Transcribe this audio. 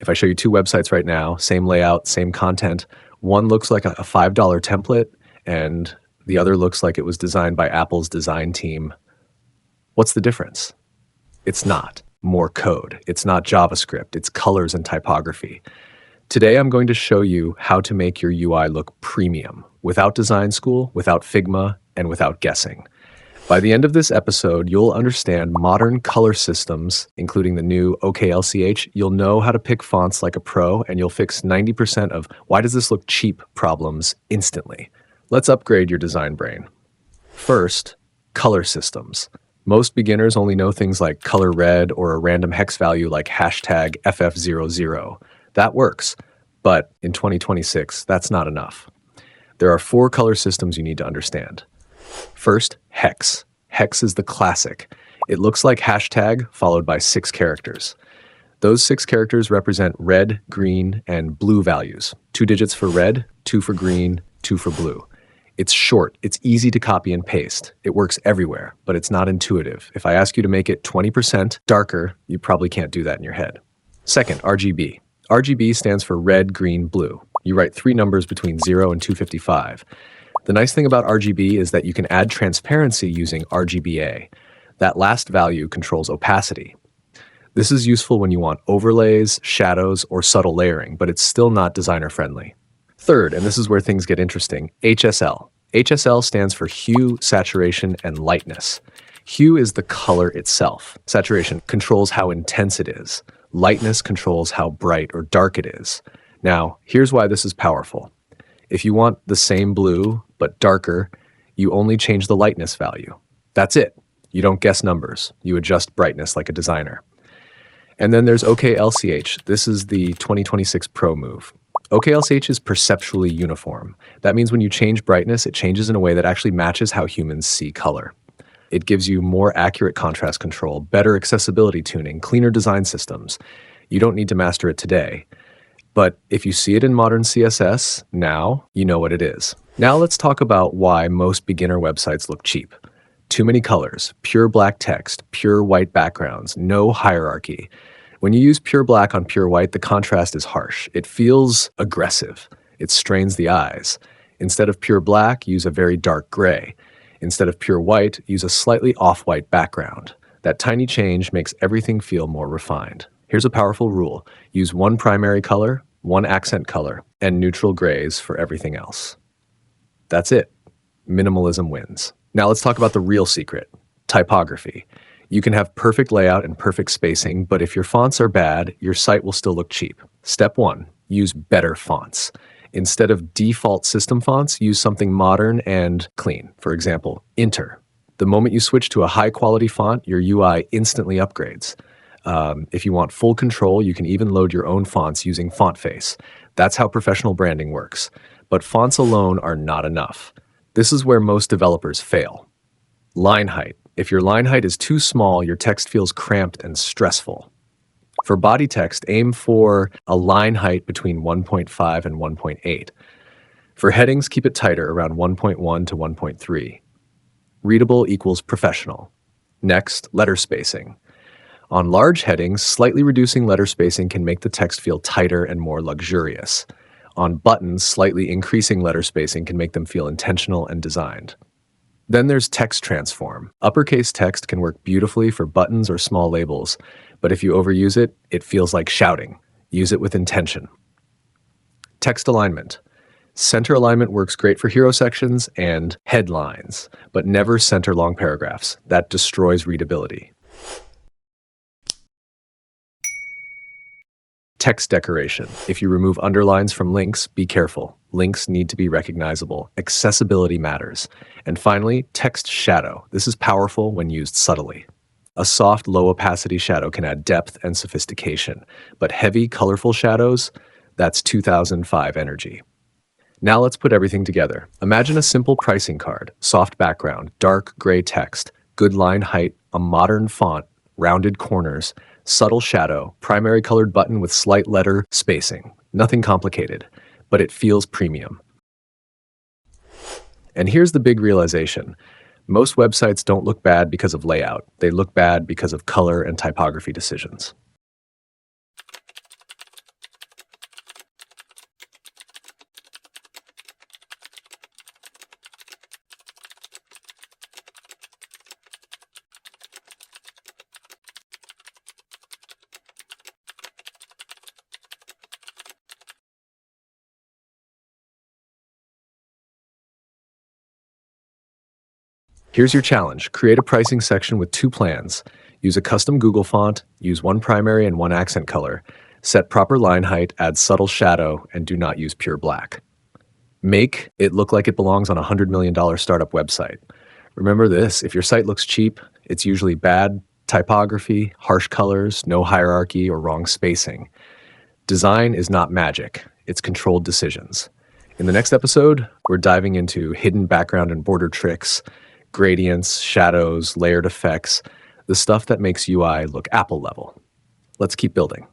If I show you two websites right now, same layout, same content, one looks like a $5 template and the other looks like it was designed by Apple's design team. What's the difference? It's not more code. It's not JavaScript. It's colors and typography. Today, I'm going to show you how to make your UI look premium without design school, without Figma, and without guessing. By the end of this episode, you'll understand modern color systems, including the new OKLCH. You'll know how to pick fonts like a pro, and you'll fix 90% of why does this look cheap problems instantly. Let's upgrade your design brain. First, color systems. Most beginners only know things like color red or a random hex value like hashtag FF00. That works, but in 2026, that's not enough. There are 4 color systems you need to understand. First, HEX. HEX is the classic. It looks like hashtag followed by 6 characters. Those 6 characters represent red, green, and blue values. 2 digits for red, 2 for green, 2 for blue. It's short, it's easy to copy and paste. It works everywhere, but it's not intuitive. If I ask you to make it 20% darker, you probably can't do that in your head. Second, RGB. RGB stands for red, green, blue. You write 3 numbers between 0 and 255. The nice thing about RGB is that you can add transparency using RGBA. That last value controls opacity. This is useful when you want overlays, shadows, or subtle layering, but it's still not designer friendly. Third, and this is where things get interesting, HSL. HSL stands for hue, saturation, and lightness. Hue is the color itself. Saturation controls how intense it is. Lightness controls how bright or dark it is. Now, here's why this is powerful. If you want the same blue, but darker, you only change the lightness value. That's it. You don't guess numbers. You adjust brightness like a designer. And then there's OKLCH. This is the 2026 Pro move. OKLCH is perceptually uniform. That means when you change brightness, it changes in a way that actually matches how humans see color. It gives you more accurate contrast control, better accessibility tuning, cleaner design systems. You don't need to master it today. But if you see it in modern CSS, now you know what it is. Now let's talk about why most beginner websites look cheap. Too many colors, pure black text, pure white backgrounds, no hierarchy. When you use pure black on pure white, the contrast is harsh. It feels aggressive. It strains the eyes. Instead of pure black, use a very dark gray. Instead of pure white, use a slightly off-white background. That tiny change makes everything feel more refined. Here's a powerful rule. Use one primary color, one accent color, and neutral grays for everything else. That's it. Minimalism wins. Now let's talk about the real secret, typography. You can have perfect layout and perfect spacing, but if your fonts are bad, your site will still look cheap. Step 1, use better fonts. Instead of default system fonts, use something modern and clean. For example, Inter. The moment you switch to a high-quality font, your UI instantly upgrades. If you want full control, you can even load your own fonts using FontFace. That's how professional branding works. But fonts alone are not enough. This is where most developers fail. Line height. If your line height is too small, your text feels cramped and stressful. For body text, aim for a line height between 1.5 and 1.8. For headings, keep it tighter, around 1.1 to 1.3. Readable equals professional. Next, letter spacing. On large headings, slightly reducing letter spacing can make the text feel tighter and more luxurious. On buttons, slightly increasing letter spacing can make them feel intentional and designed. Then there's text transform. Uppercase text can work beautifully for buttons or small labels, but if you overuse it, it feels like shouting. Use it with intention. Text alignment. Center alignment works great for hero sections and headlines, but never center long paragraphs. That destroys readability. Text decoration. If you remove underlines from links, be careful. Links need to be recognizable. Accessibility matters. And finally, text shadow. This is powerful when used subtly. A soft, low opacity shadow can add depth and sophistication, but heavy, colorful shadows, that's 2005 energy. Now let's put everything together. Imagine a simple pricing card, soft background, dark gray text, good line height, a modern font, rounded corners, subtle shadow, primary colored button with slight letter spacing. Nothing complicated, but it feels premium. And here's the big realization. Most websites don't look bad because of layout. They look bad because of color and typography decisions. Here's your challenge. Create a pricing section with 2 plans. Use a custom Google font, use 1 primary and 1 accent color. Set proper line height, add subtle shadow, and do not use pure black. Make it look like it belongs on a $100 million startup website. Remember this, if your site looks cheap, it's usually bad typography, harsh colors, no hierarchy, or wrong spacing. Design is not magic, it's controlled decisions. In the next episode, we're diving into hidden background and border tricks, gradients, shadows, layered effects, the stuff that makes UI look Apple level. Let's keep building.